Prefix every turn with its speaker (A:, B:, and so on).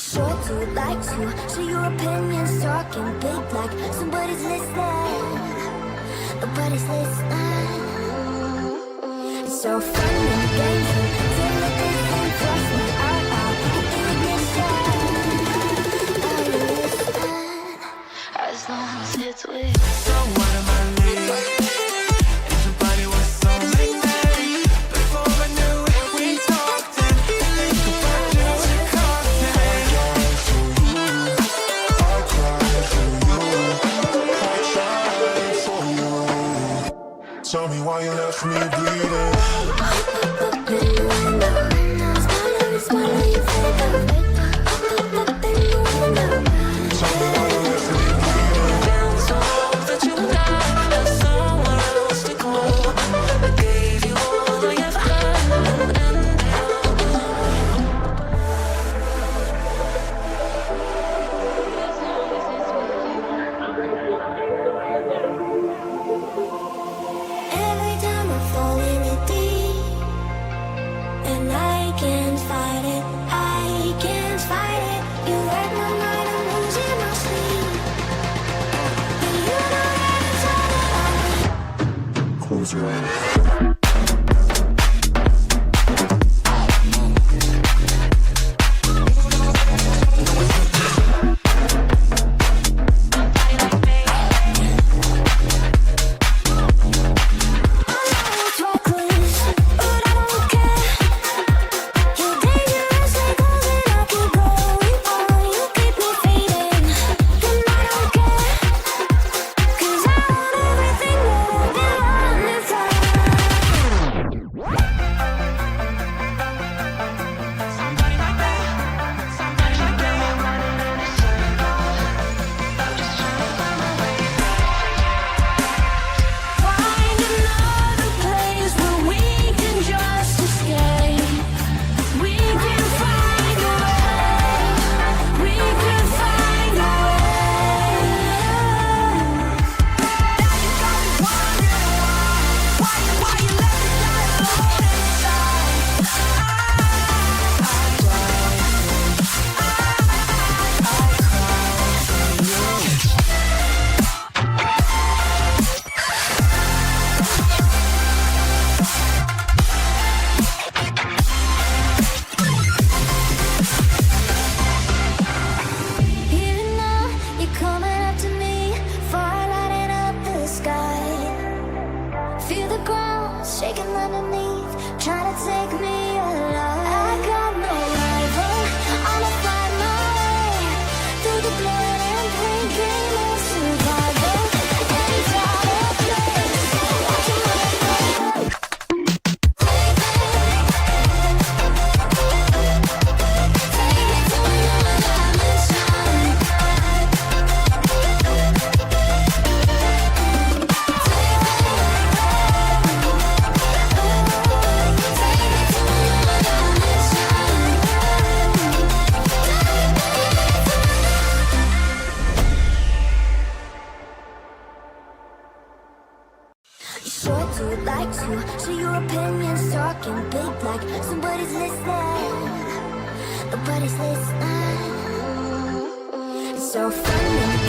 A: Sure to like to share your opinions, talking big like somebody's listening. Nobody's listening. It's so fun and games until it isn't. Trust me, I'll get the ignition. Are you listening? As long as it's with.
B: So what am I leaving? And your body was so magnetic. Before I knew it, we talked and think about you in cocktail.
C: Tell me why you left me bleeding. Close your eyes.
A: Shaking underneath, trying to take me alive. I got no rival, I'ma find my way through the blood and pain, game of survival. Anytime or place, watching my life. Take me to another dimension. Sure to like to share your opinions, talking big like somebody's listening. Nobody's listening. It's so fun and